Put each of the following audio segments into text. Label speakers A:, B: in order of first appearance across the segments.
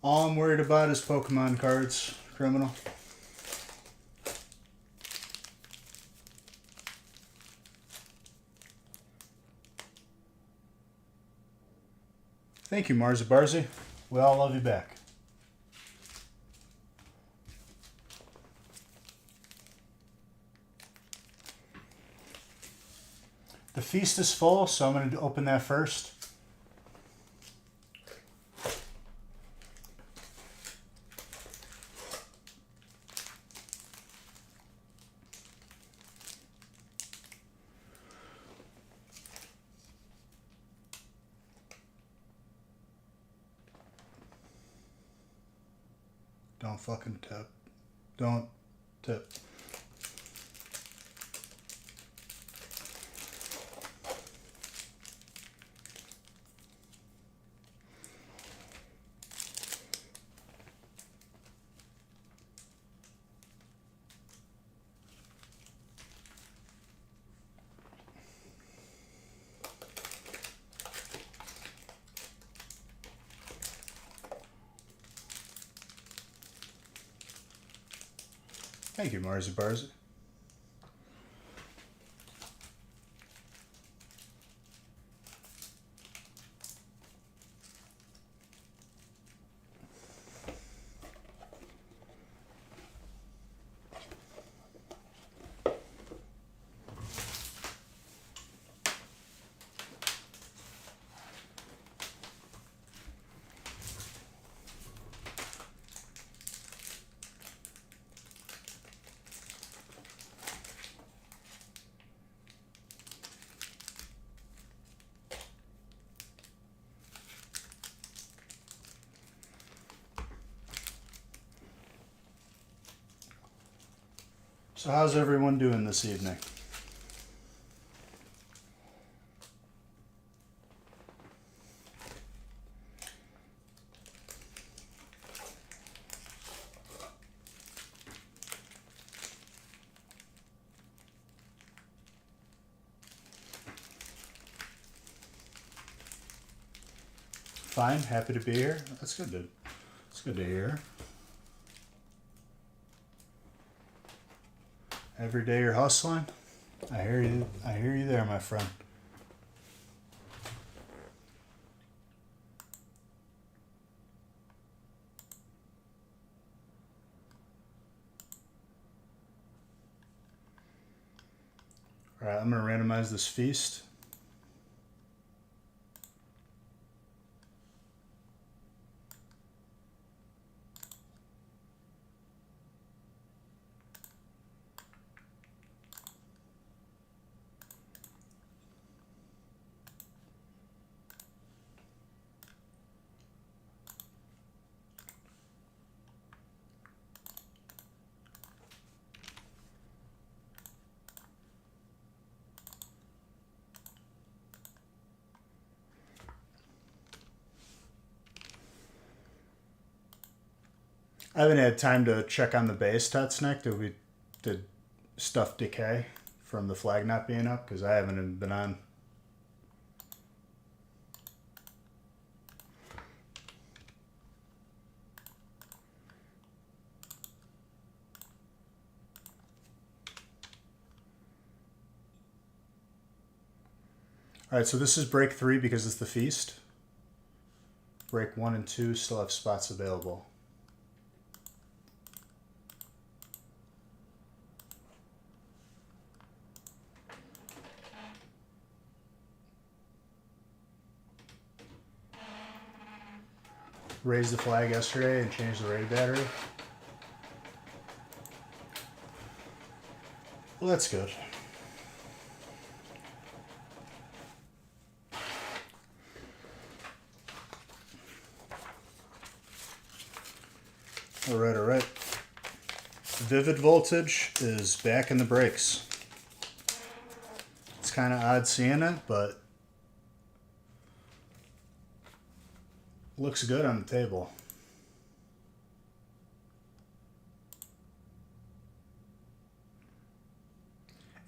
A: All I'm worried about is Pokemon cards, criminal. Thank you, Marzi Barzi. We all love you back. The feast is full, so I'm going to open that first. Don't fucking tip. Don't tip. Thank you, Marzi Barzi. So how's everyone doing this evening? Fine, happy to be here. That's good to, that's good to hear. Every day you're hustling. I hear you. I hear you there, my friend. All right, I'm gonna randomize this feast. I haven't had time to check on the base, Tutsnick. Did stuff decay from the flag not being up? Because I haven't been on. All right, so this is break 3 because it's the feast. Break 1 and 2 still have spots available. Raised the flag yesterday and changed the raid battery. Well, that's good. All right. Vivid Voltage is back in the breaks. It's kind of odd seeing it, but looks good on the table.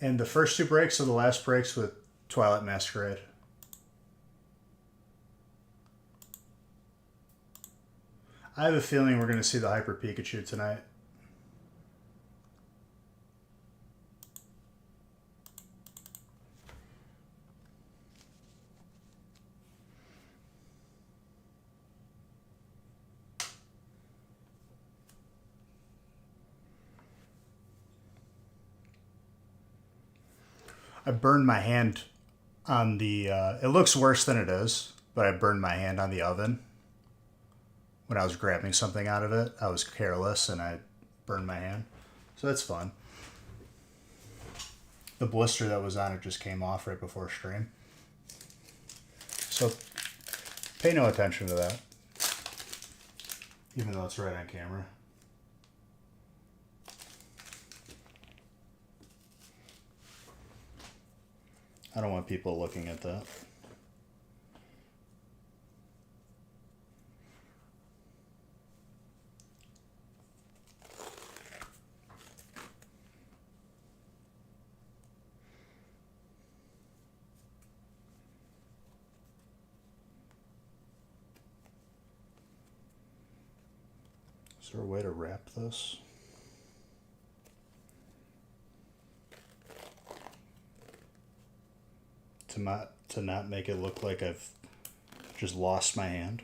A: And the first 2 breaks are the last breaks with Twilight Masquerade. I have a feeling we're going to see the Hyper Pikachu tonight. I burned my hand on the, it looks worse than it is, but I burned my hand on the oven when I was grabbing something out of it. I was careless and I burned my hand. So that's fun. The blister that was on it just came off right before stream. So pay no attention to that, even though it's right on camera. I don't want people looking at that. Is there a way to wrap this? To not make it look like I've just lost my hand.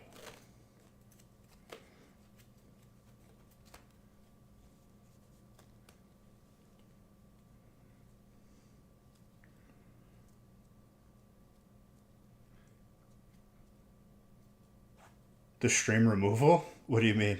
A: The stream removal? What do you mean?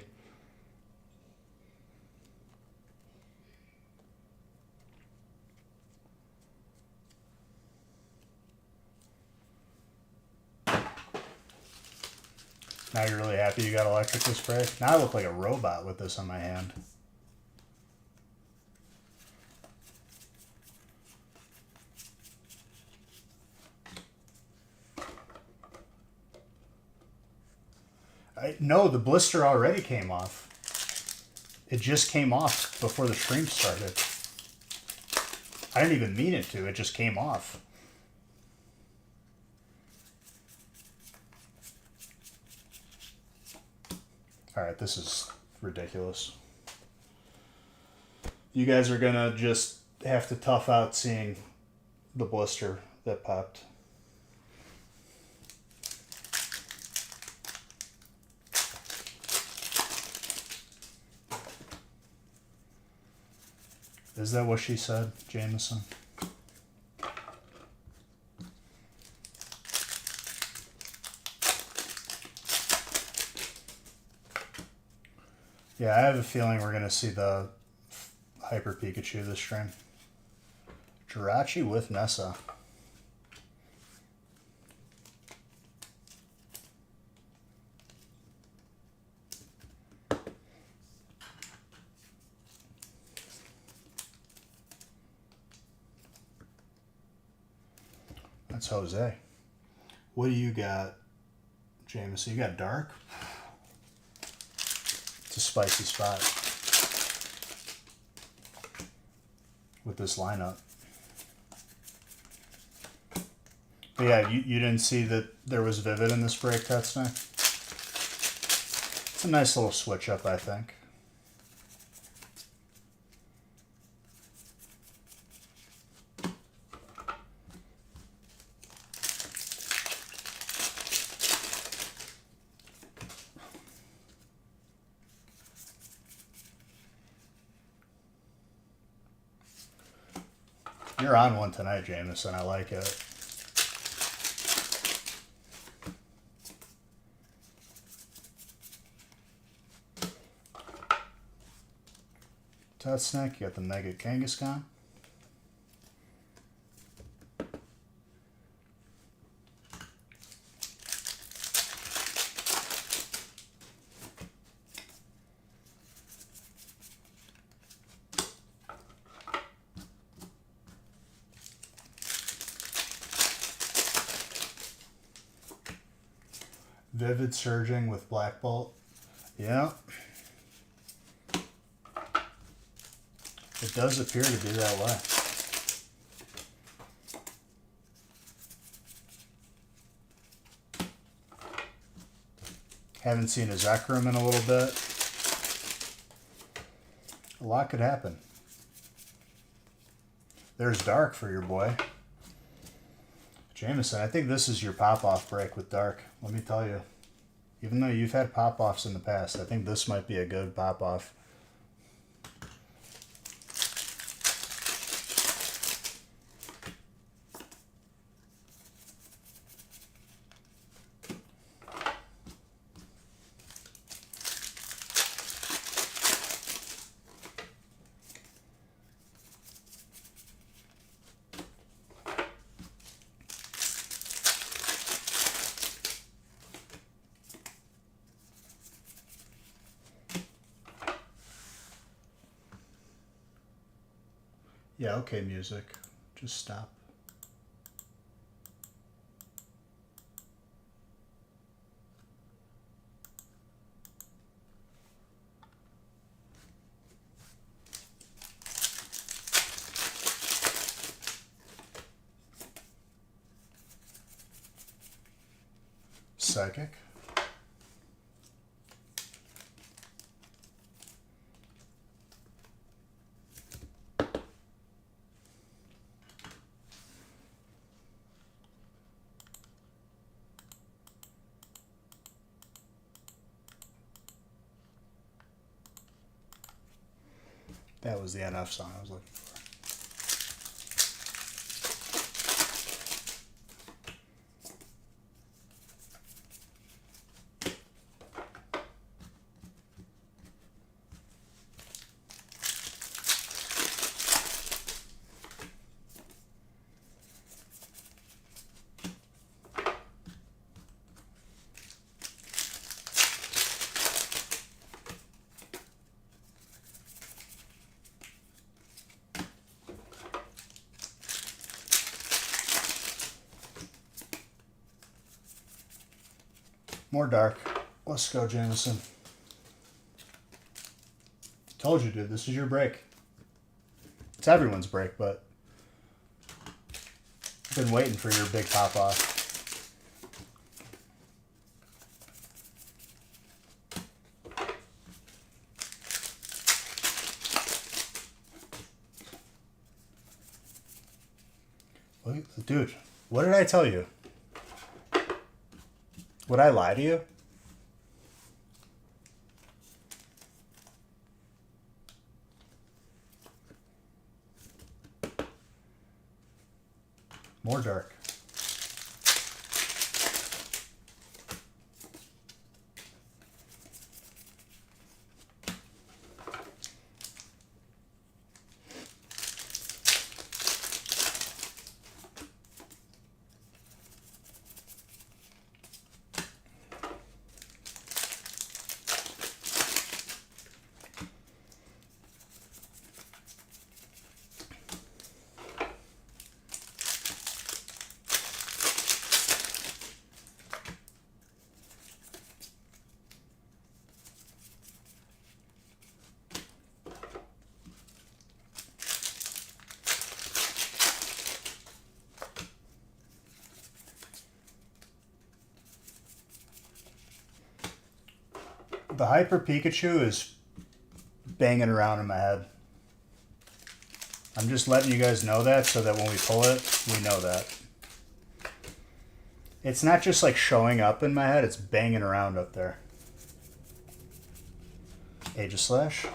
A: Now you're really happy you got electrical spray? Now I look like a robot with this on my hand. No, the blister already came off. It just came off before the stream started. I didn't even mean it to, it just came off. Alright, this is ridiculous. You guys are gonna just have to tough out seeing the blister that popped. Is that what she said, Jameson? Yeah, I have a feeling we're going to see the Hyper Pikachu this stream. Jirachi with Nessa. That's Jose. What do you got, Jameson? You got dark? It's a spicy spot with this lineup. But yeah, you didn't see that there was Vivid in this break, Tetsnick? It's a nice little switch up, I think. You're on one tonight, Jameson. I like it. Tetsnick, you got the Mega Kangaskhan. Vivid Surging with Black Bolt. Yeah. It does appear to be that way. Haven't seen a Zekrom in a little bit. A lot could happen. There's Dark for your boy. Jameson, I think this is your pop-off break with Dark. Let me tell you. Even though you've had pop-offs in the past, I think this might be a good pop-off. Yeah, okay, music. Just stop. Psychic. That was the NF song I was looking for. More Dark. Let's go, Jameson. Told you, dude. This is your break. It's everyone's break, but I've been waiting for your big pop-off. Dude, what did I tell you? Would I lie to you? More Dark. The Hyper Pikachu is banging around in my head. I'm just letting you guys know that so that when we pull it, we know that. It's not just like showing up in my head, it's banging around up there. Aegislash.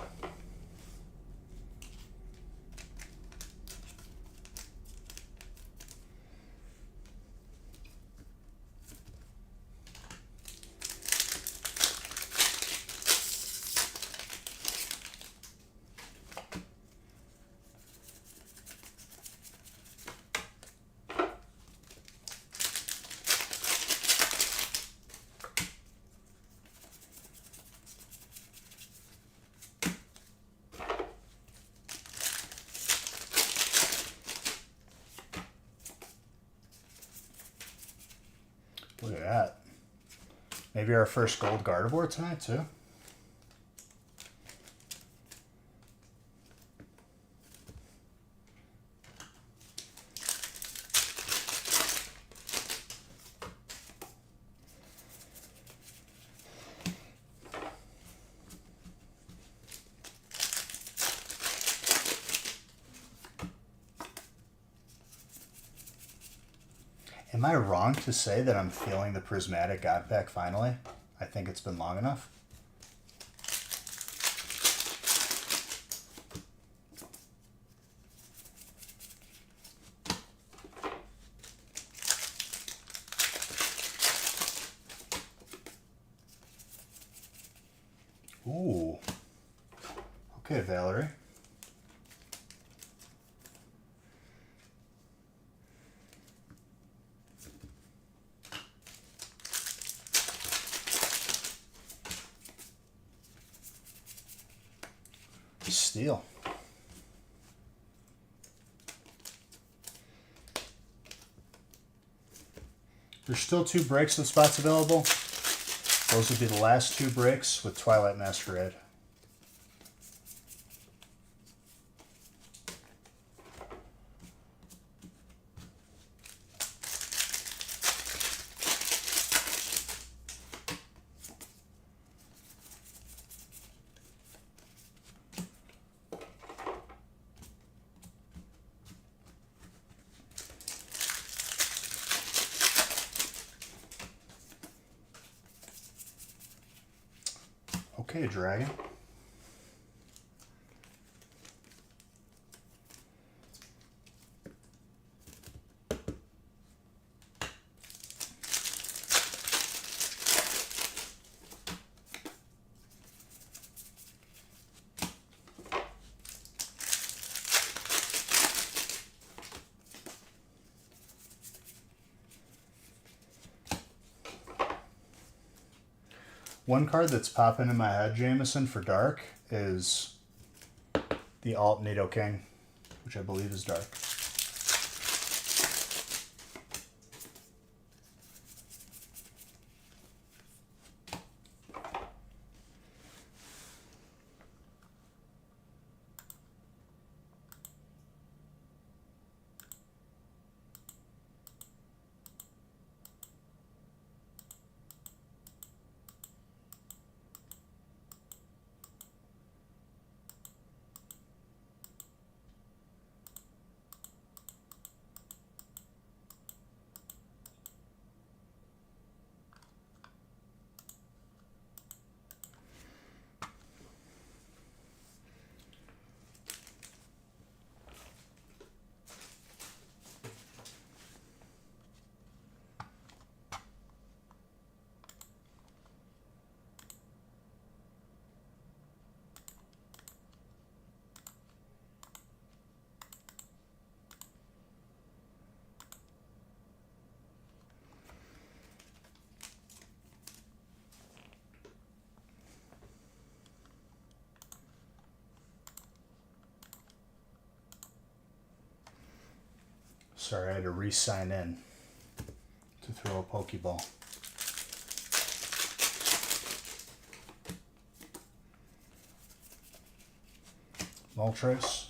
A: Look at that. Maybe our first gold Gardevoir tonight, too. Am I wrong to say that I'm feeling the prismatic God Pack finally? I think it's been long enough. Ooh. Okay, Valerie. Steel. There's still 2 breaks with spots available. Those would be the last 2 breaks with Twilight Masquerade. Okay, Dragon. One card that's popping in my head, Jameson, for dark is the Alt Nidoking, which I believe is dark. Sorry, I had to re-sign in to throw a Pokeball. Moltres.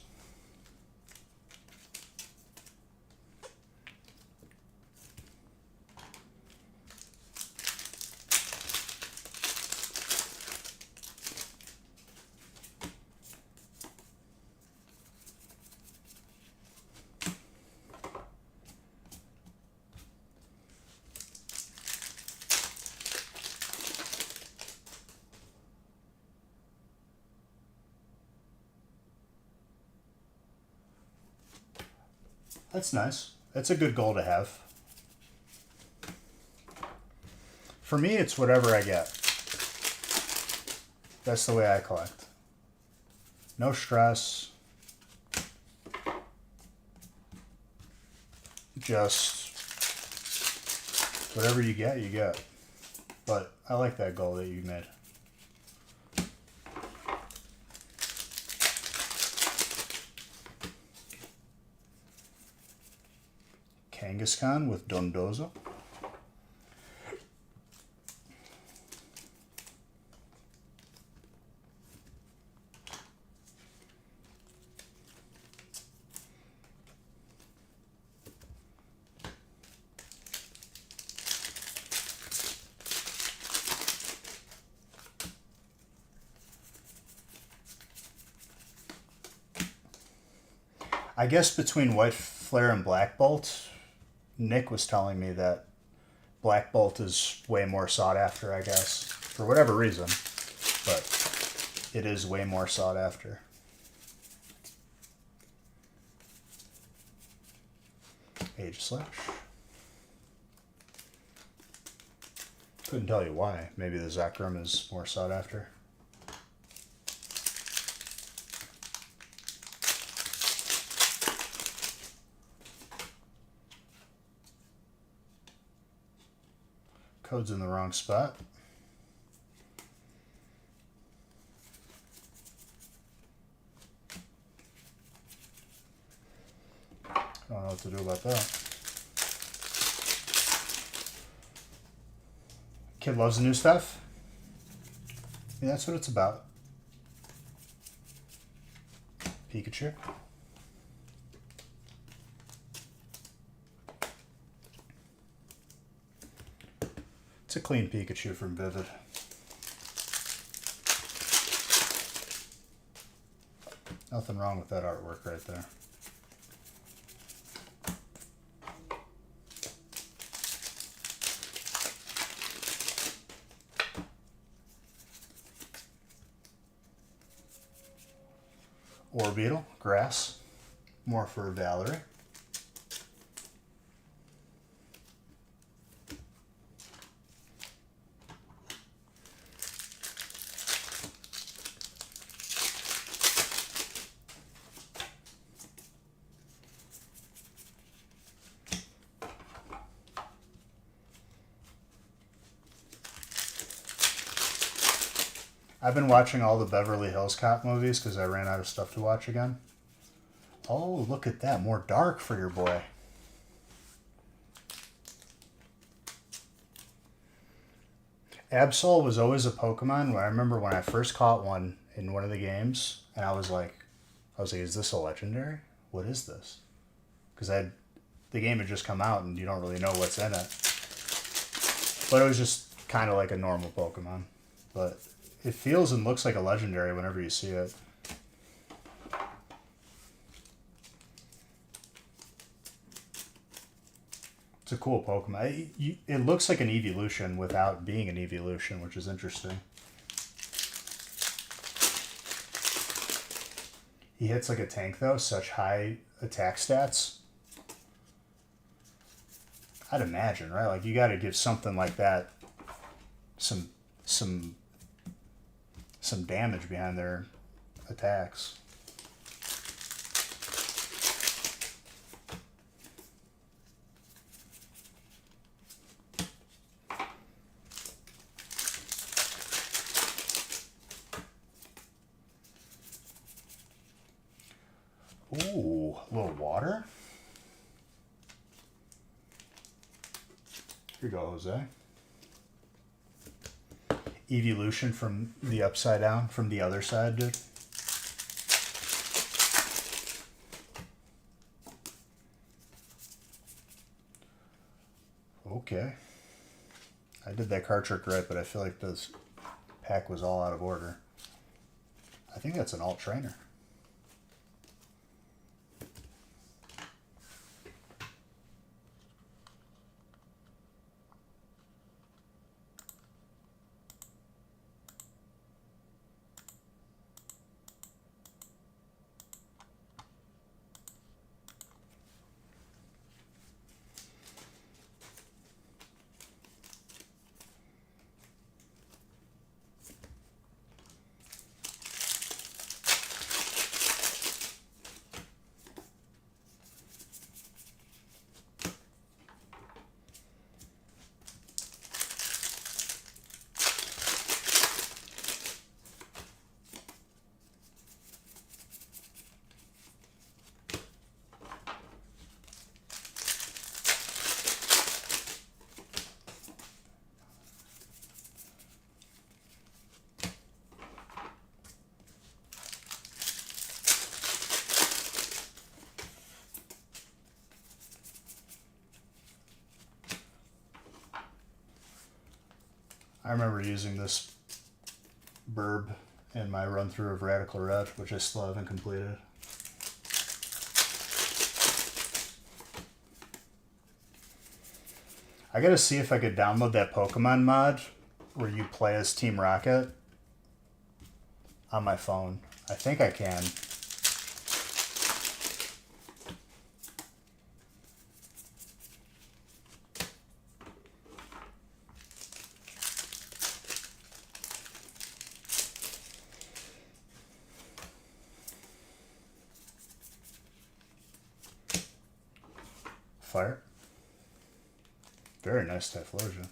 A: That's nice. That's a good goal to have. For me, it's whatever I get. That's the way I collect. No stress. Just whatever you get, you get. But I like that goal that you made. Kangaskhan with Dondozo. I guess between White Flare and Black Bolt, Nick was telling me that Black Bolt is way more sought after, I guess, for whatever reason, but it is way more sought after. Aegislash. Couldn't tell you why. Maybe the Zekrom is more sought after. Code's in the wrong spot. I don't know what to do about that. Kid loves the new stuff. Yeah, that's what it's about. Pikachu. It's a clean Pikachu from Vivid. Nothing wrong with that artwork right there. Orbeetle, grass, more for Valerie. I've been watching all the Beverly Hills Cop movies because I ran out of stuff to watch again. Oh, look at that. More dark for your boy. Absol was always a Pokemon. I remember when I first caught one in one of the games, and I was like, is this a legendary? What is this? Because the game had just come out, and you don't really know what's in it. But it was just kind of like a normal Pokemon. But it feels and looks like a legendary whenever you see it. It's a cool Pokemon. It looks like an evolution without being an evolution, which is interesting. He hits like a tank, though. Such high attack stats. I'd imagine, right? Like, you got to give something like that some damage behind their attacks. Ooh, a little water. Here you go, Jose. Evolution from the upside down, from the other side, dude. Okay. I did that card trick right, but I feel like this pack was all out of order. I think that's an alt trainer. I remember using this burb in my run through of Radical Red, which I still haven't completed. I gotta see if I could download that Pokemon mod where you play as Team Rocket on my phone. I think I can. Fire. Very nice Typhlosion.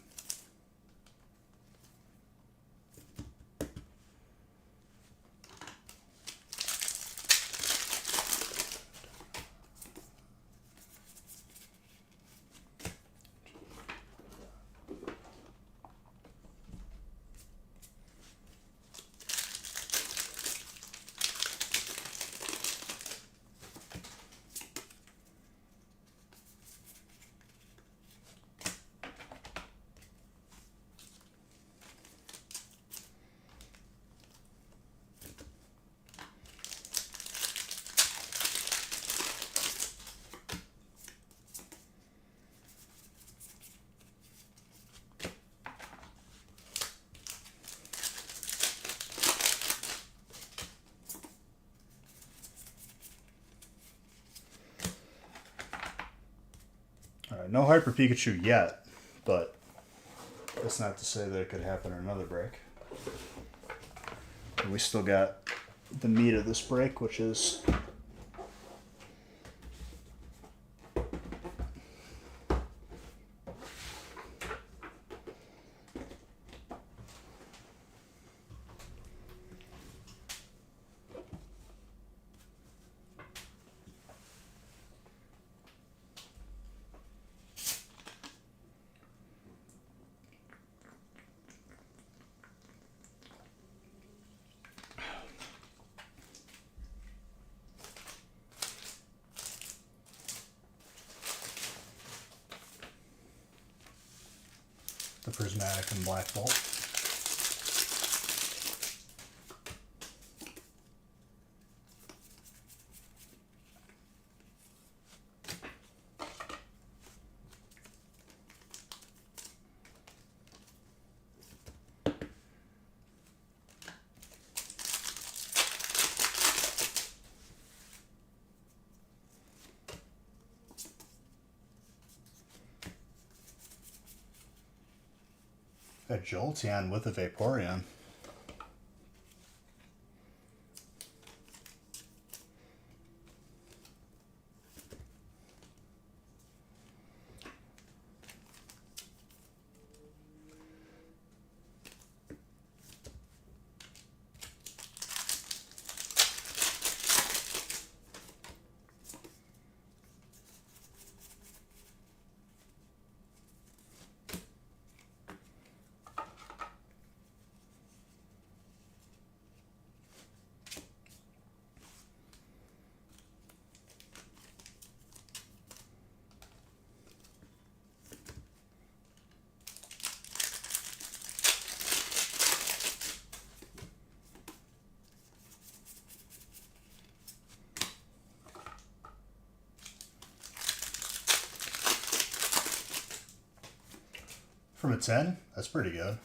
A: Alright, no Hyper Pikachu yet, but that's not to say that it could happen in another break. And we still got the meat of this break, which is the Prismatic and Black Bolt. A Jolteon with a Vaporeon. From a 10? That's pretty good.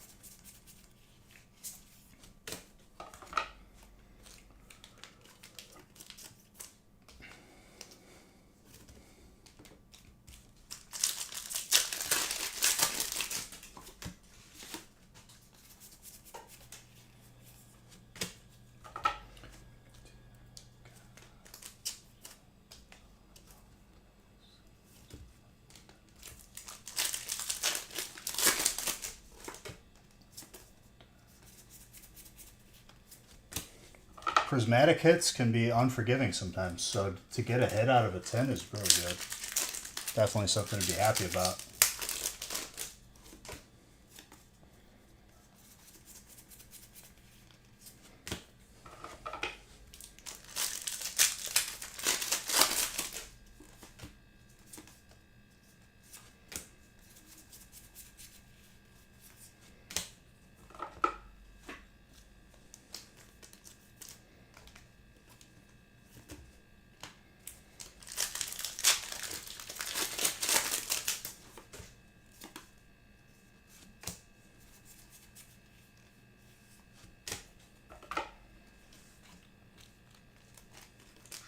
A: Prismatic hits can be unforgiving sometimes, so to get a hit out of a 10 is really good. Definitely something to be happy about.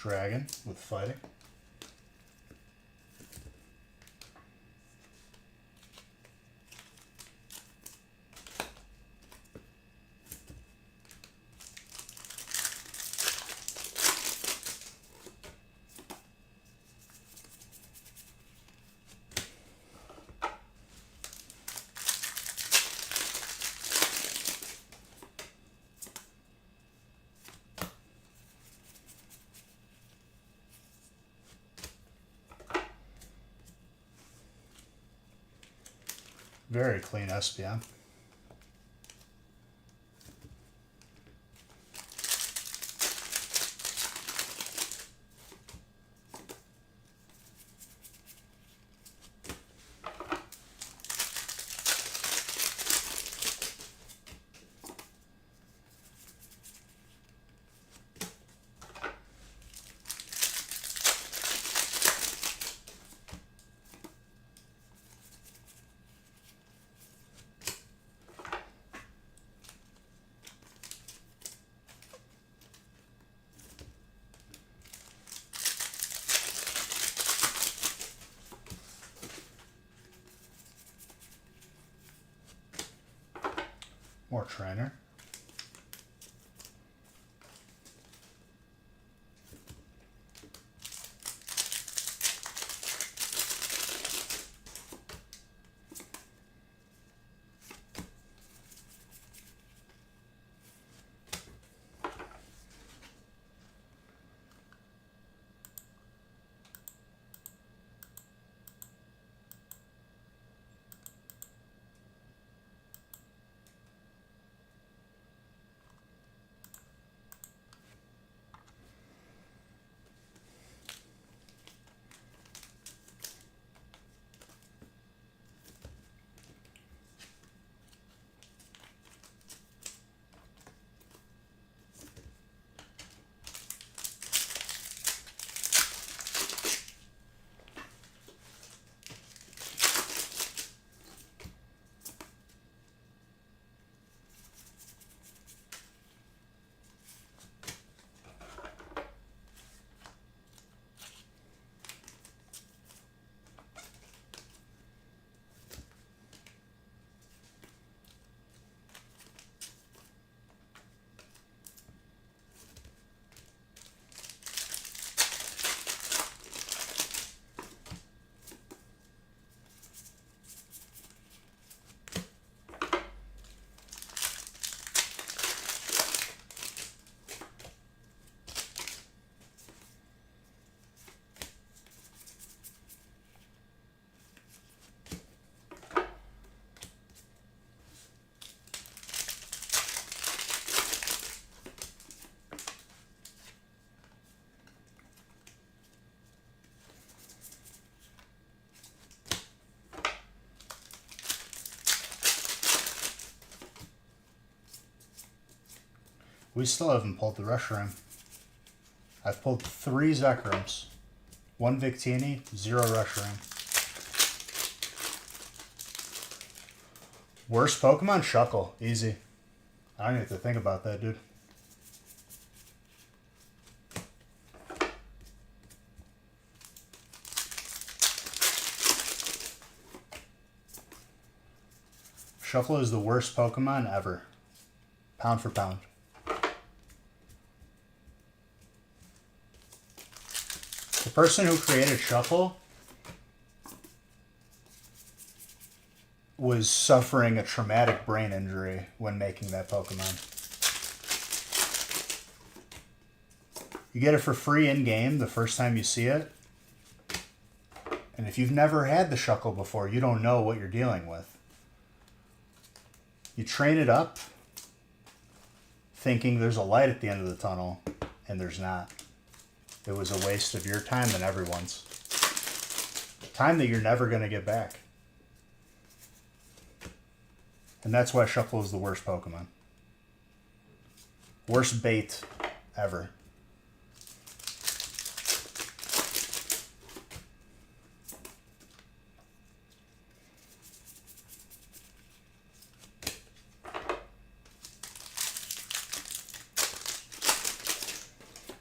A: dragon with fighting. Very clean SPM. More trainer. We still haven't pulled the Reshiram. I've pulled 3 Zekrams, 1 Victini, 0 Reshiram. Worst Pokemon? Shuckle. Easy. I don't even have to think about that, dude. Shuckle is the worst Pokemon ever. Pound for pound. The person who created Shuckle was suffering a traumatic brain injury when making that Pokemon. You get it for free in-game the first time you see it. And if you've never had the Shuckle before, you don't know what you're dealing with. You train it up thinking there's a light at the end of the tunnel, and there's not. It was a waste of your time and everyone's. Time that you're never going to get back. And that's why Shuckle is the worst Pokemon. Worst bait ever.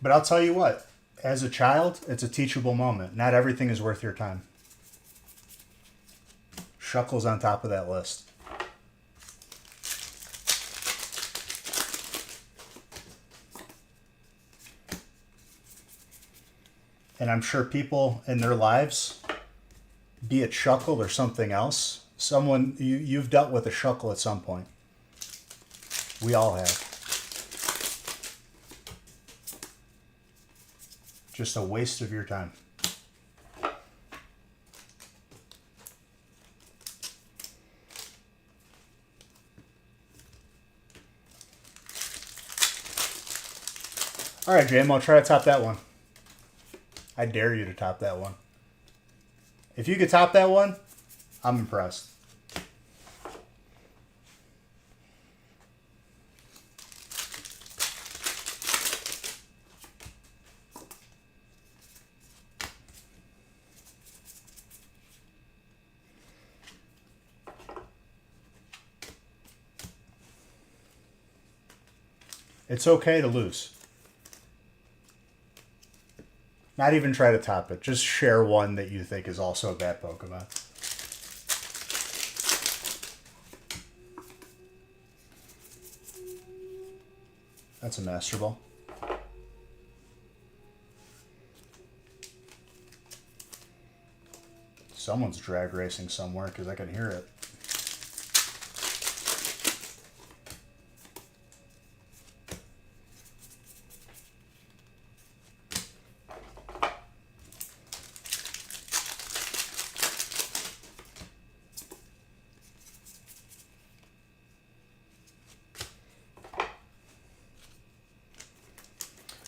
A: But I'll tell you what, As a child, it's a teachable moment. Not everything is worth your time. Shuckle's on top of that list. And I'm sure people in their lives, be it Shuckle or something else, you've dealt with a Shuckle at some point. We all have. Just a waste of your time. All right, Jam, I'll try to top that one. I dare you to top that one. If you could top that one, I'm impressed. It's okay to lose. Not even try to top it. Just share one that you think is also a bad Pokemon. That's a Master Ball. Someone's drag racing somewhere because I can hear it.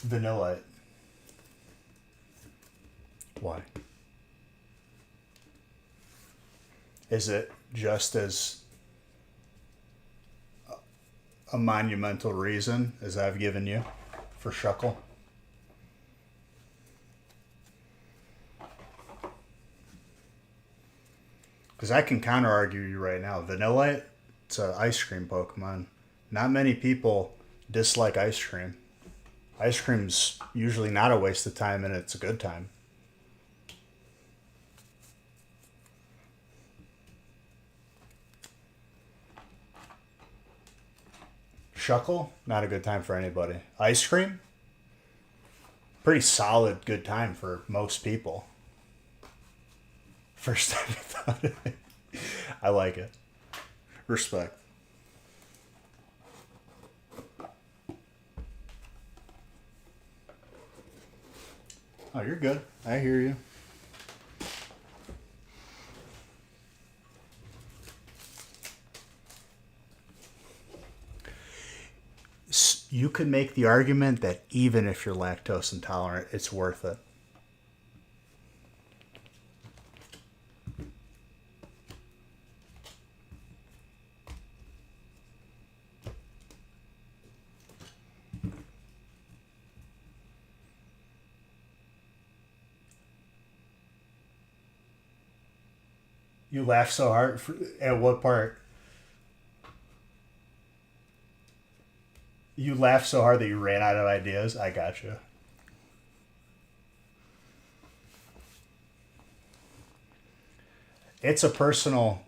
A: Vanillite. Why? Is it just as a monumental reason as I've given you for Shuckle? Because I can counter argue you right now. Vanillite, it's an ice cream Pokemon. Not many people dislike ice cream. Ice cream's usually not a waste of time, and it's a good time. Shuckle, not a good time for anybody. Ice cream, pretty solid good time for most people. First time I thought of it. I like it. Respect. Oh, you're good. I hear you. You could make the argument that even if you're lactose intolerant, it's worth it. You laugh so hard. At what part? You laughed so hard that you ran out of ideas? I gotcha. It's a personal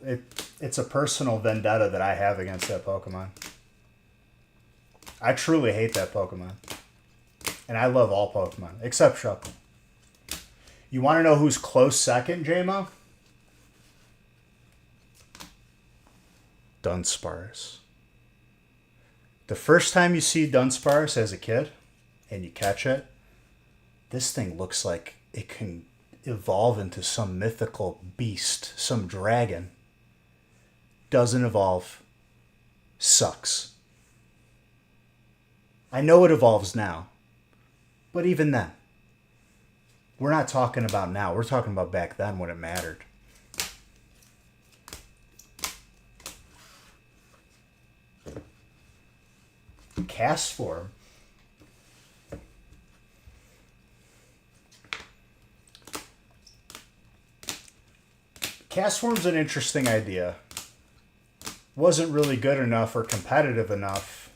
A: vendetta that I have against that Pokemon. I truly hate that Pokemon. And I love all Pokemon, except Shuckle. You want to know who's close second, J-Mo? Dunsparce. The first time you see Dunsparce as a kid and you catch it, this thing looks like it can evolve into some mythical beast, some dragon. Doesn't evolve. Sucks. I know it evolves now, but even then, we're not talking about now. We're talking about back then when it mattered. Castform. Castform's an interesting idea. Wasn't really good enough or competitive enough.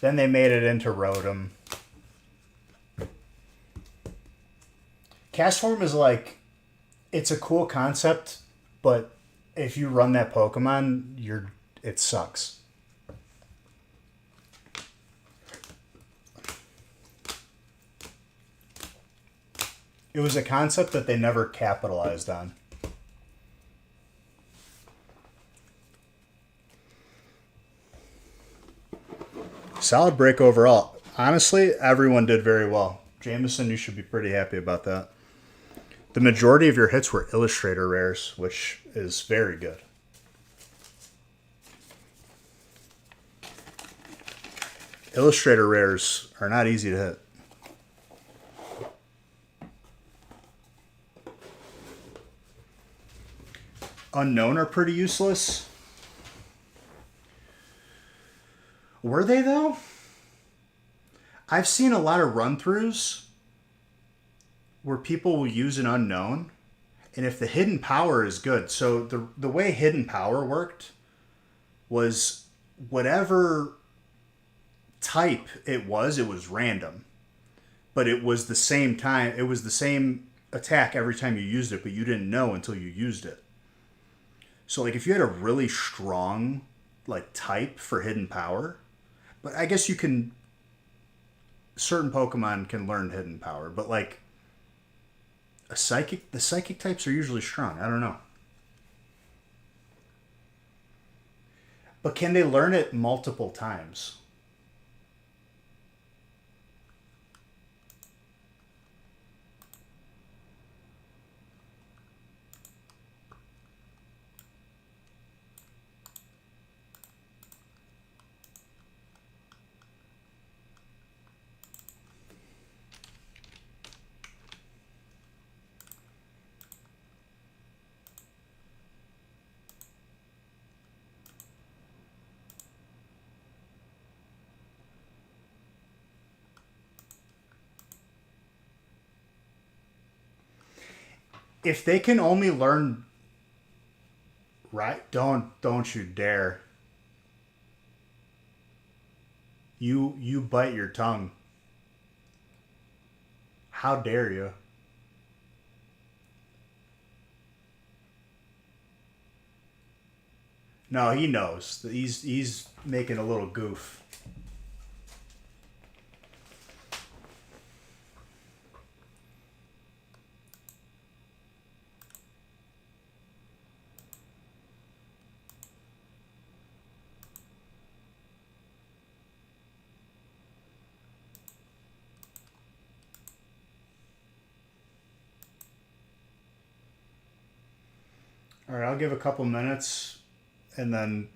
A: Then they made it into Rotom. Castform is like, it's a cool concept, but if you run that Pokemon, it sucks. It was a concept that they never capitalized on. Solid break overall. Honestly, everyone did very well. Jameson, you should be pretty happy about that. The majority of your hits were Illustrator rares, which is very good. Illustrator rares are not easy to hit. Unknown are pretty useless. Were they, though? I've seen a lot of run-throughs where people will use an unknown, and if the hidden power is good, so the way hidden power worked was whatever type it was random. But it was the same time, it was the same attack every time you used it, but you didn't know until you used it. So like if you had a really strong like type for hidden power, but I guess you can, certain Pokemon can learn hidden power, but like the psychic types are usually strong. I don't know. But can they learn it multiple times? If they can only learn right, don't you dare. You bite your tongue. How dare you? No, he knows. He's making a little goof. All right, I'll give a couple minutes, and then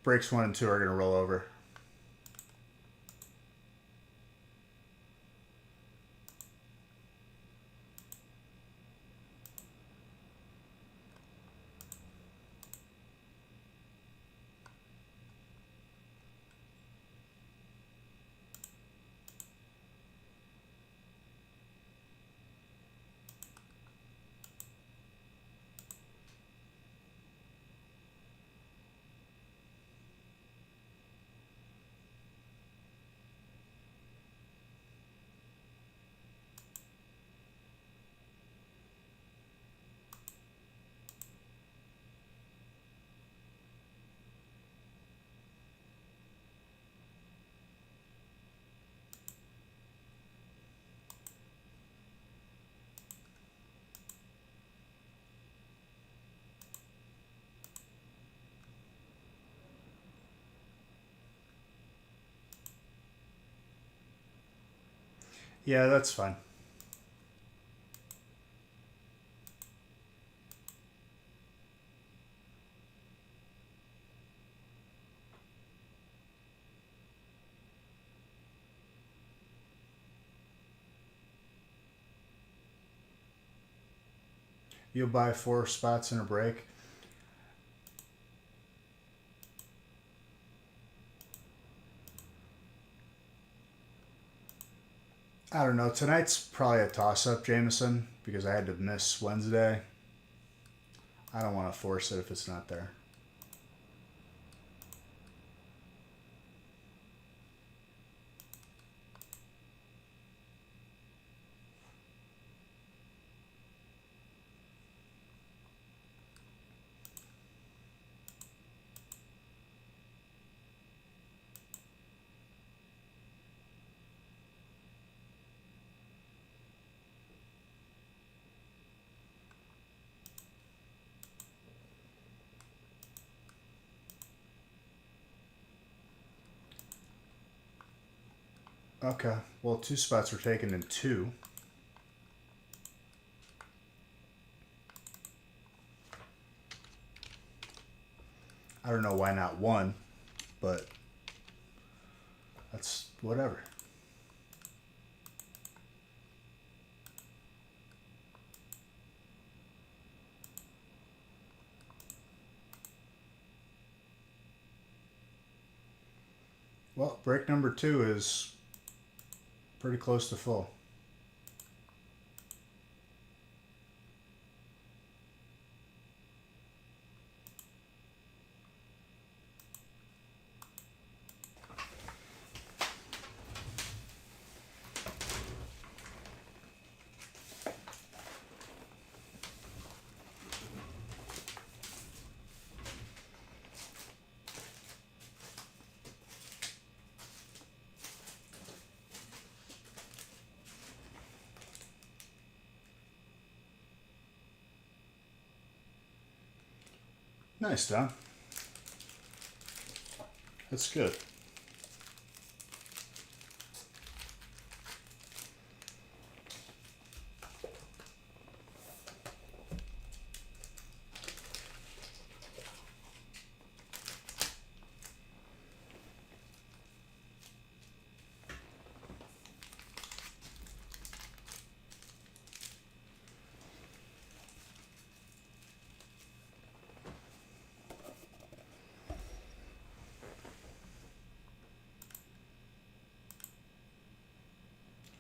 A: breaks 1 and 2 are gonna roll over. Yeah, that's fine. You'll buy 4 spots in a break. I don't know. Tonight's probably a toss-up, Jameson, because I had to miss Wednesday. I don't want to force it if it's not there. Okay. Well, 2 spots were taken in 2. I don't know why not 1, but that's whatever. Well, break number 2 is pretty close to full. Nice, Don. That's good.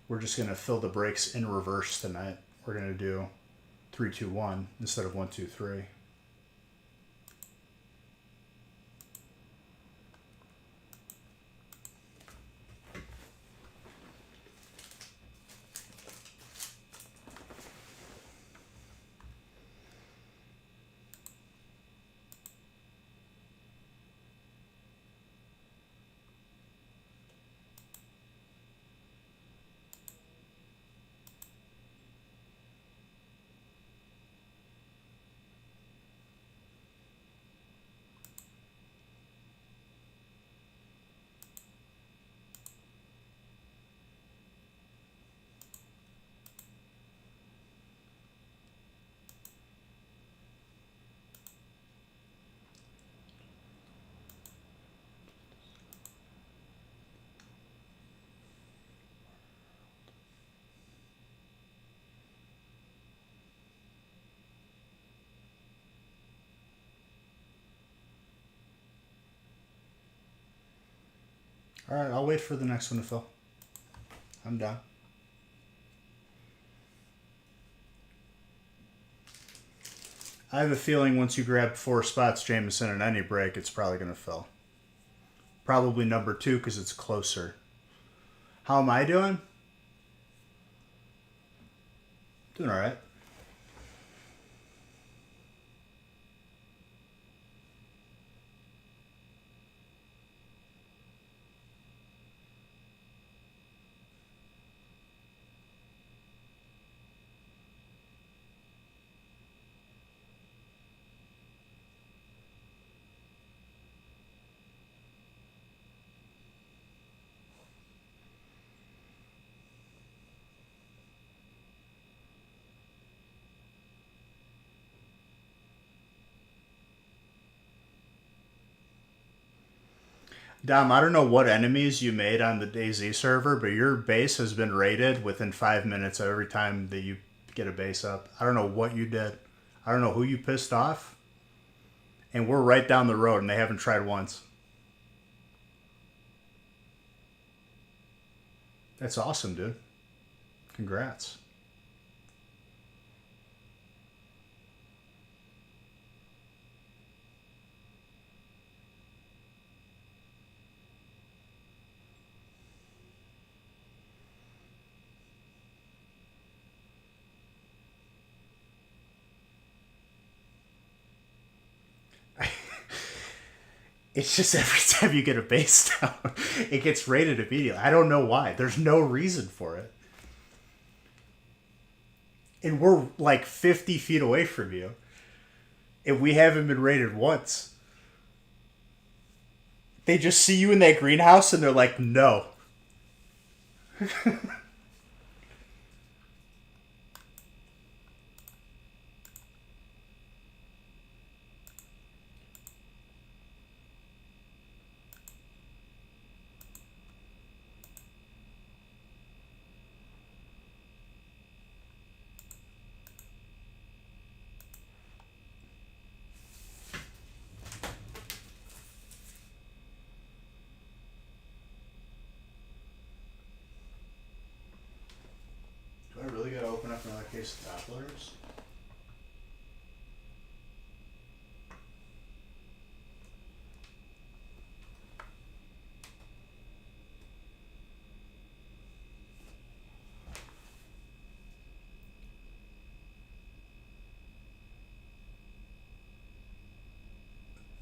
A: We're just going to fill the breaks in reverse tonight. We're going to do 3, 2, 1 instead of 1, 2, 3. All right, I'll wait for the next one to fill. I'm done. I have a feeling once you grab 4 spots, Jameson, in any break, it's probably going to fill. Probably number 2 because it's closer. How am I doing? Doing all right. Dom, I don't know what enemies you made on the DayZ server, but your base has been raided within 5 minutes of every time that you get a base up. I don't know what you did. I don't know who you pissed off. And we're right down the road, and they haven't tried once. That's awesome, dude. Congrats. It's just every time you get a base down, it gets raided immediately. I don't know why. There's no reason for it. And we're like 50 feet away from you. And we haven't been raided once. They just see you in that greenhouse and they're like, no. Do I really gotta open up another case of top loaders?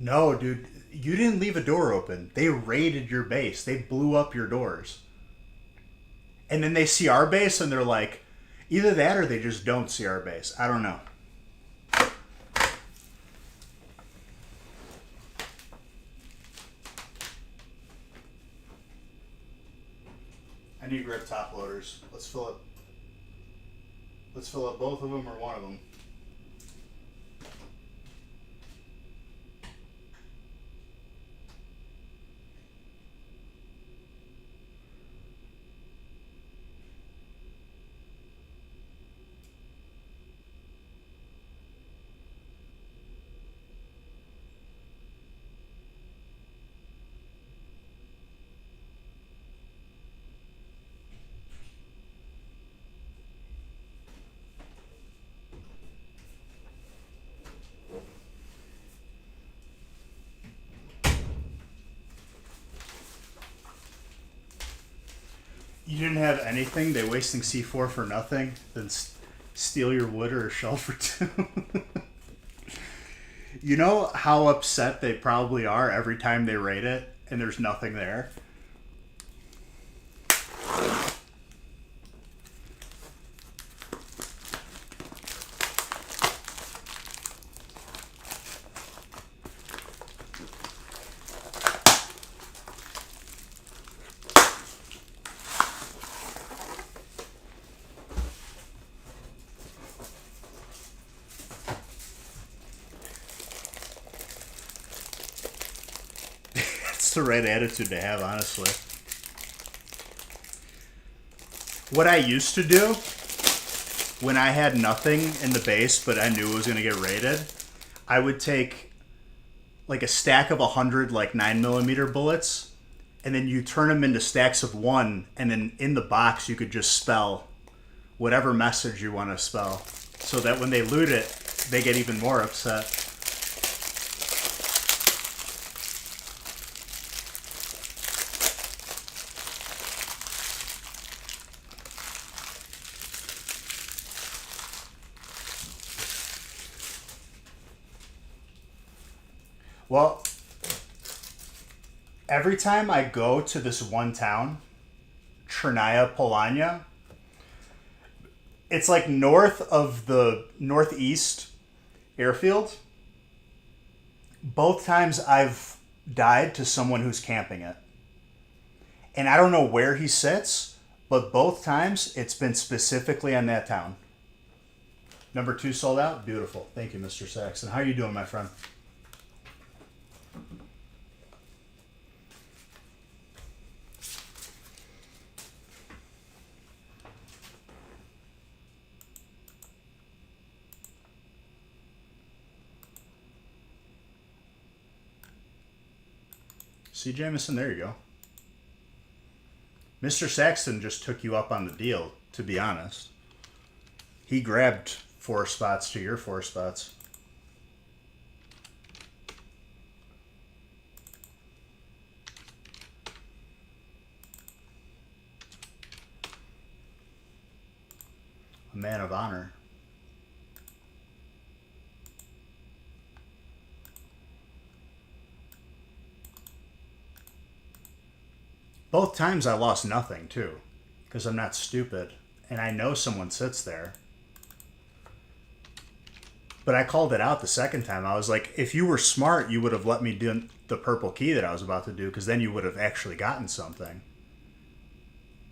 A: No, dude, you didn't leave a door open. They raided your base. They blew up your doors. And then they see our base and they're like, either that or they just don't see our base. I don't know. I need grip top loaders. Let's fill up. Let's fill up both of them or one of them. You didn't have anything? They wasting C4 for nothing? Then steal your wood or a shell for two? You know how upset they probably are every time they raid it and there's nothing there? It's the right attitude to have, honestly. What I used to do when I had nothing in the base but I knew it was going to get raided, I would take like a stack of 100 like 9mm bullets, and then you turn them into stacks of 1, and then in the box you could just spell whatever message you want to spell, so that when they loot it, they get even more upset. Well, every time I go to this one town, Chernaya Polania, it's like north of the northeast airfield. Both times I've died to someone who's camping it. And I don't know where he sits, but both times it's been specifically on that town. Number 2 sold out? Beautiful. Thank you, Mr. Saxon. How are you doing, my friend? See, Jameson, there you go. Mr. Saxton just took you up on the deal, to be honest. He grabbed 4 spots to your 4 spots. A man of honor. Both times I lost nothing, too, because I'm not stupid, and I know someone sits there. But I called it out the second time. I was like, if you were smart, you would have let me do the purple key that I was about to do, because then you would have actually gotten something.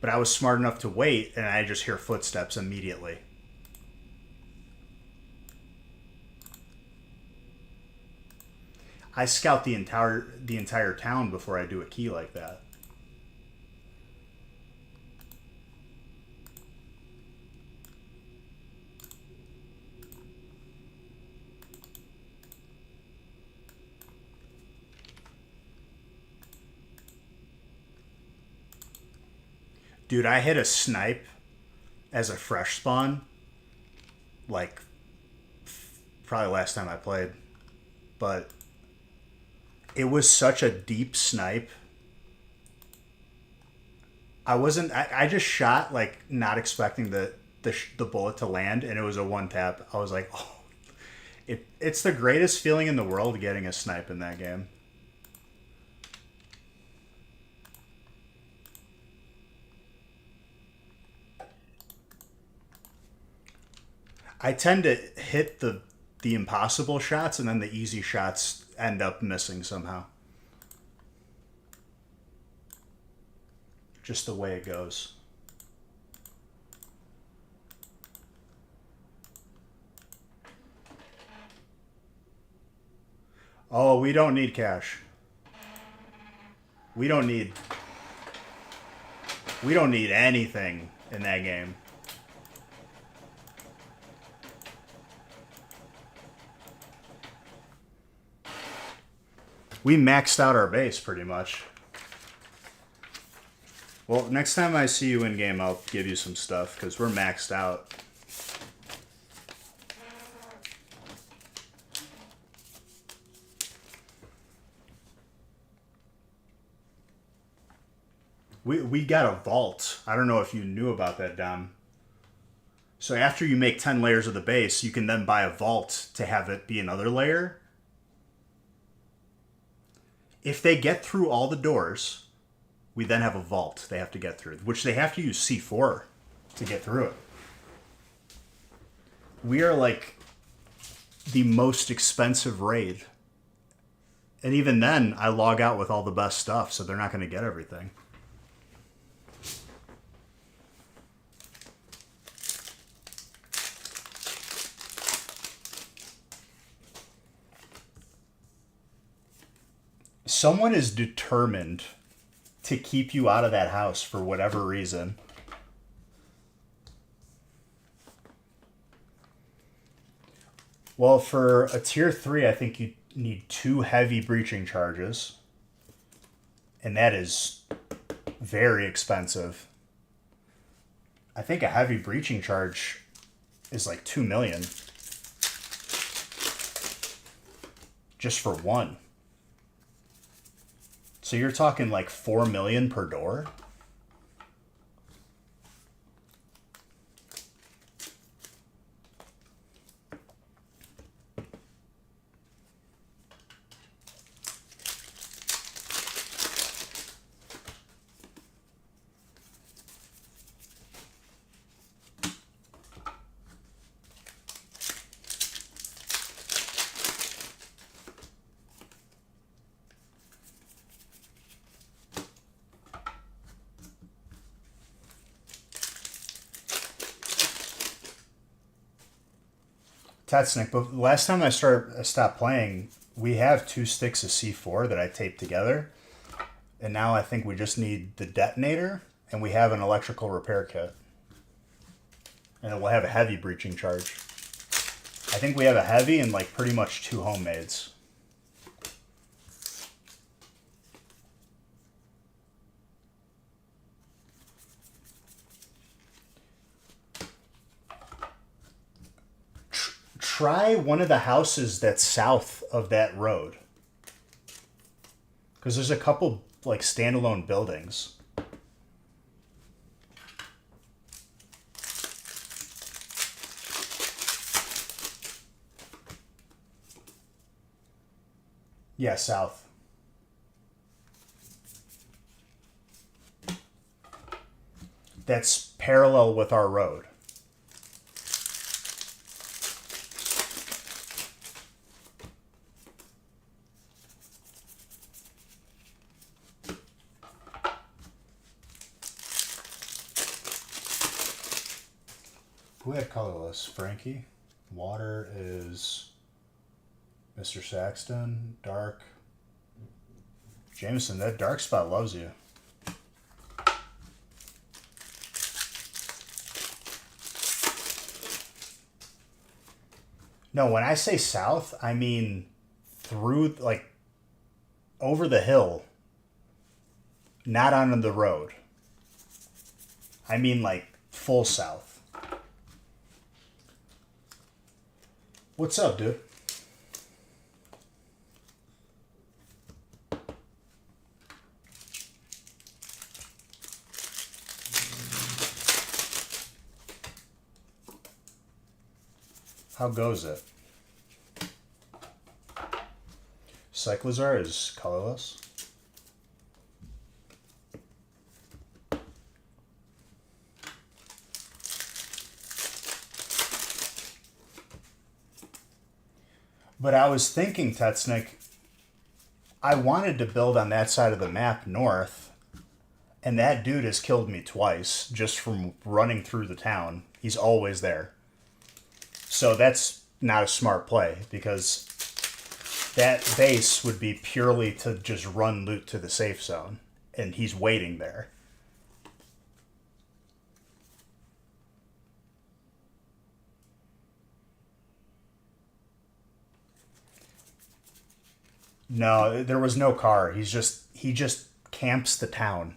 A: But I was smart enough to wait, and I just hear footsteps immediately. I scout the entire town before I do a key like that. Dude, I hit a snipe as a fresh spawn, like probably last time I played, but it was such a deep snipe. I just shot like not expecting the bullet to land, and it was a one tap. I was like, oh, it's the greatest feeling in the world getting a snipe in that game. I tend to hit the impossible shots, and then the easy shots end up missing somehow. Just the way it goes. Oh, we don't need cash. We don't need we don't need anything in that game. We maxed out our base pretty much. Well, next time I see you in game, I'll give you some stuff because we're maxed out. We got a vault. I don't know if you knew about that, Dom. So after you make 10 layers of the base, you can then buy a vault to have it be another layer. If they get through all the doors, we then have a vault they have to get through, which they have to use C4 to get through it. We are like the most expensive raid. And even then, I log out with all the best stuff, so they're not going to get everything. Someone is determined to keep you out of that house for whatever reason. Well, for a tier 3, I think you need 2 heavy breaching charges. And that is very expensive. I think a heavy breaching charge is like 2 million. Just for one. So you're talking like 4 million per door? Tatsnick, but last time I stopped playing, we have 2 sticks of C4 that I taped together. And now I think we just need the detonator, and we have an electrical repair kit. And then we'll have a heavy breaching charge. I think we have a heavy and like pretty much 2 homemades. Try one of the houses that's south of that road. Because there's a couple like standalone buildings. Yeah, south. That's parallel with our road. Who had colorless? Frankie. Water is Mr. Saxton. Dark. Jameson, that dark spot loves you. No, when I say south, I mean through, like, over the hill. Not on the road. I mean, like, full south. What's up, dude? How goes it? Cyclizar is colorless. But I was thinking, Tetsnick, I wanted to build on that side of the map north, and that dude has killed me twice just from running through the town. He's always there. So that's not a smart play, because that base would be purely to just run loot to the safe zone, and he's waiting there. No, there was no car. He just camps the town.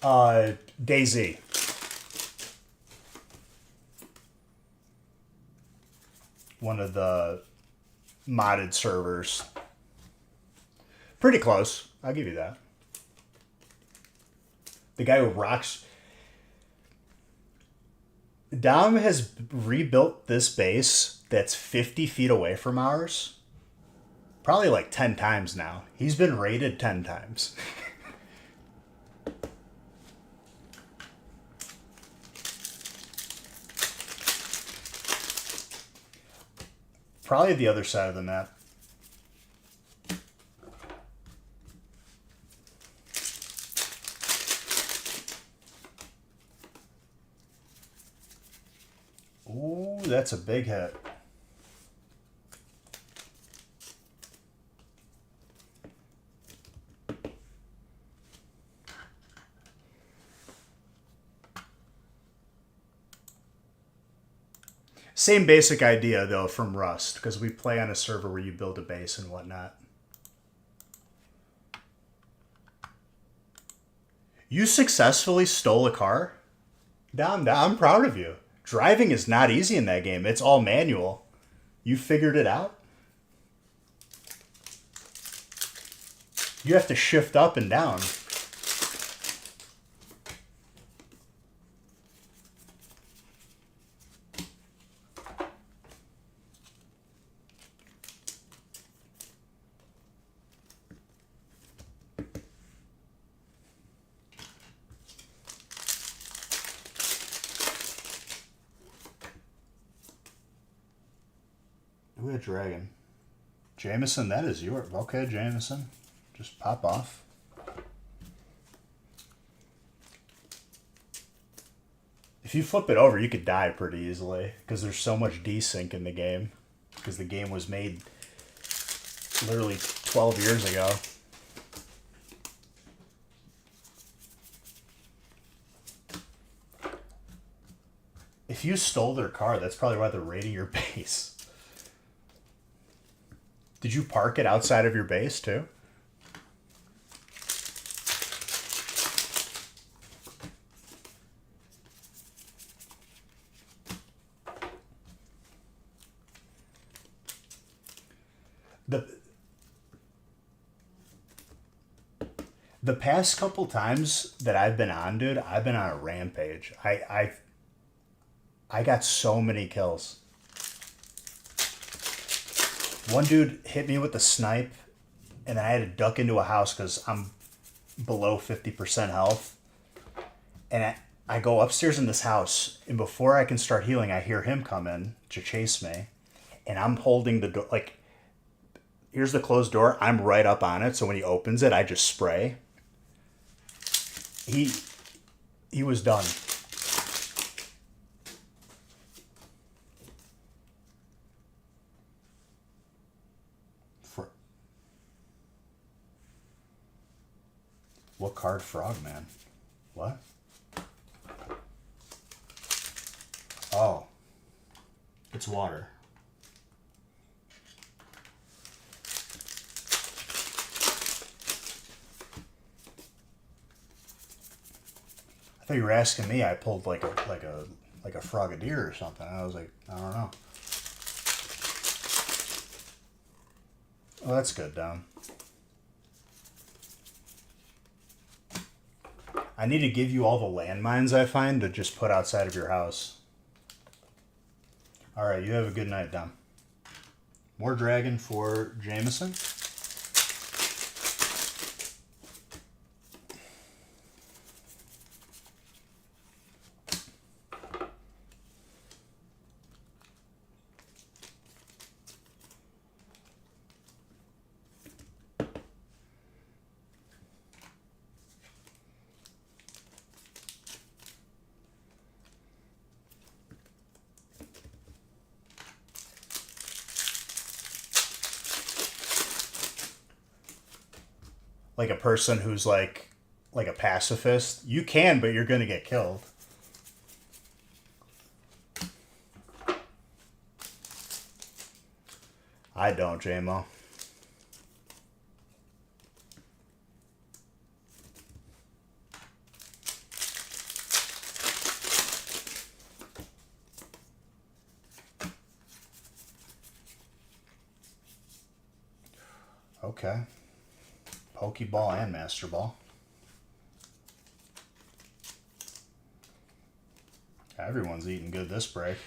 A: DayZ. One of the modded servers. Pretty close. I'll give you that. The guy who rocks. Dom has rebuilt this base that's 50 feet away from ours. Probably like 10 times now. He's been raided 10 times. Probably the other side of the map. Ooh, that's a big hit. Same basic idea, though, from Rust, because we play on a server where you build a base and whatnot. You successfully stole a car? I'm proud of you. Driving is not easy in that game. It's all manual. You figured it out? You have to shift up and down. Ooh, a dragon. Jameson, that is yours. Okay, Jameson. Just pop off. If you flip it over, you could die pretty easily, because there's so much desync in the game. Because the game was made literally 12 years ago. If you stole their car, that's probably why they're raiding your base. Did you park it outside of your base, too? The past couple times that I've been on, dude, I've been on a rampage. I got so many kills. One dude hit me with the snipe, and I had to duck into a house because I'm below 50% health. And I go upstairs in this house, and before I can start healing, I hear him come in to chase me. And I'm holding the door, like, here's the closed door. I'm right up on it, so when he opens it, I just spray. He was done. What card, Frogman? What? Oh. It's water. I thought you were asking me. I pulled like a frogadier or something. I was like, I don't know. Oh, that's good, Dom. I need to give you all the landmines I find to just put outside of your house. All right, you have a good night, Dom. More dragon for Jameson. Like a person who's like a pacifist. You can, but you're going to get killed. I don't, JMO. Okay. Pokeball and Master Ball. Everyone's eating good this break.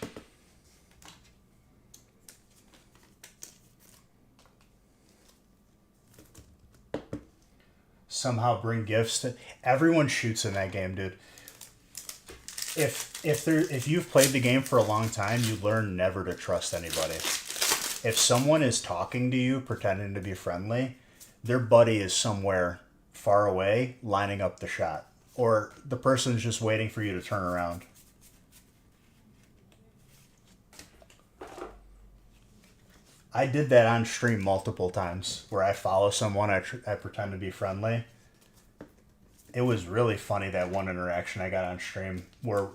A: Somehow bring gifts to everyone. Shoots in that game, dude. If you've played the game for a long time, you learn never to trust anybody. If someone is talking to you pretending to be friendly, their buddy is somewhere far away lining up the shot, or the person's just waiting for you to turn around. I did that on stream multiple times where I follow someone, I pretend to be friendly. It was really funny, that one interaction I got on stream where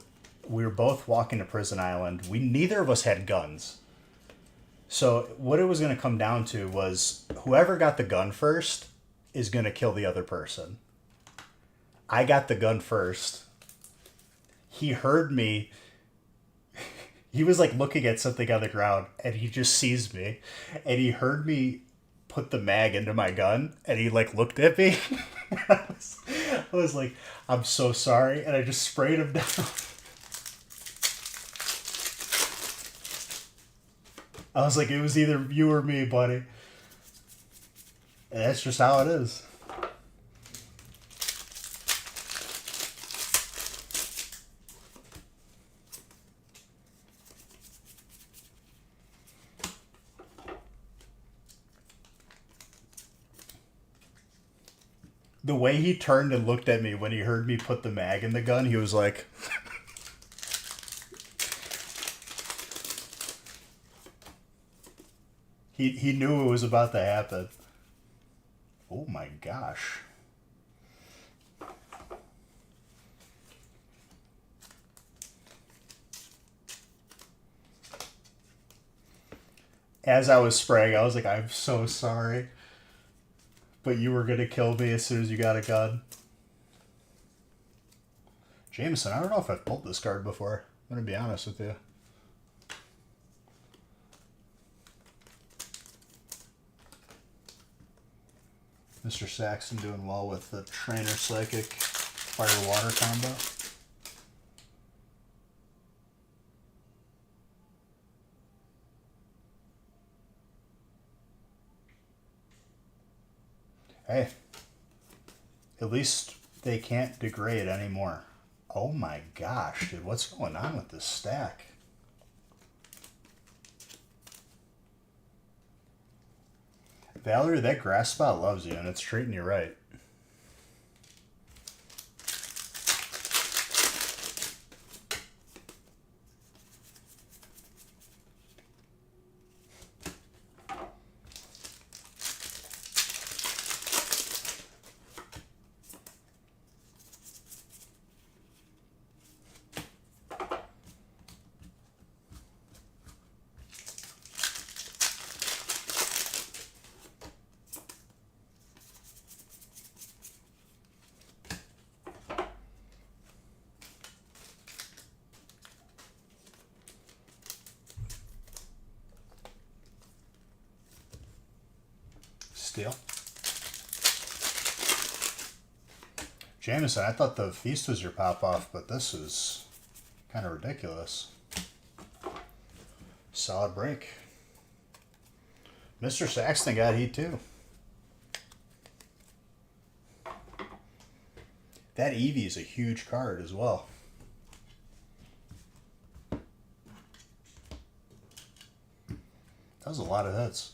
A: we were both walking to Prison Island. Neither of us had guns. So what it was going to come down to was whoever got the gun first is going to kill the other person. I got the gun first. He heard me. He was like looking at something on the ground and he just sees me and he heard me put the mag into my gun and he like looked at me. I was like, I'm so sorry. And I just sprayed him down. I was like, it was either you or me, buddy. And that's just how it is. The way he turned and looked at me when he heard me put the mag in the gun, he was like... He knew it was about to happen. Oh my gosh. As I was spraying, I was like, I'm so sorry. But you were going to kill me as soon as you got a gun. Jameson, I don't know if I've pulled this card before. I'm going to be honest with you. Mr. Saxon doing well with the Trainer Psychic Fire Water combo. Hey, at least they can't degrade anymore. Oh my gosh, dude, what's going on with this stack? Valerie, that grass spot loves you, and it's treating you right. deal. Jameson, I thought the Feast was your pop-off, but this is kind of ridiculous. Solid break. Mr. Saxton got heat too. That Eevee is a huge card as well. That was a lot of hits.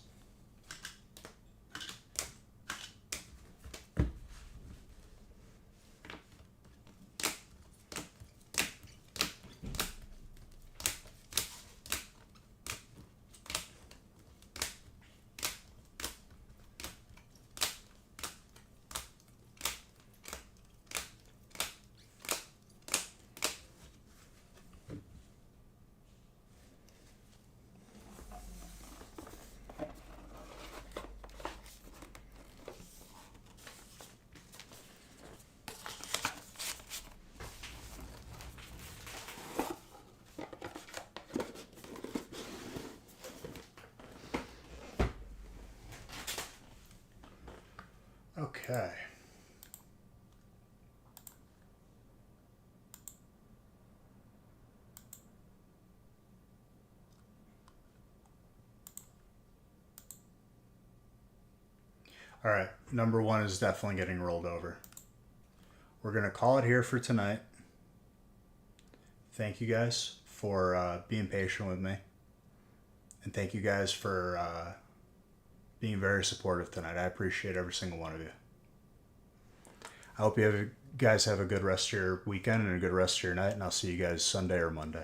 A: Okay. All right, number one is definitely getting rolled over. We're going to call it here for tonight. Thank you guys for being patient with me. And thank you guys for being very supportive tonight. I appreciate every single one of you. I hope you guys have a good rest of your weekend and a good rest of your night, and I'll see you guys Sunday or Monday.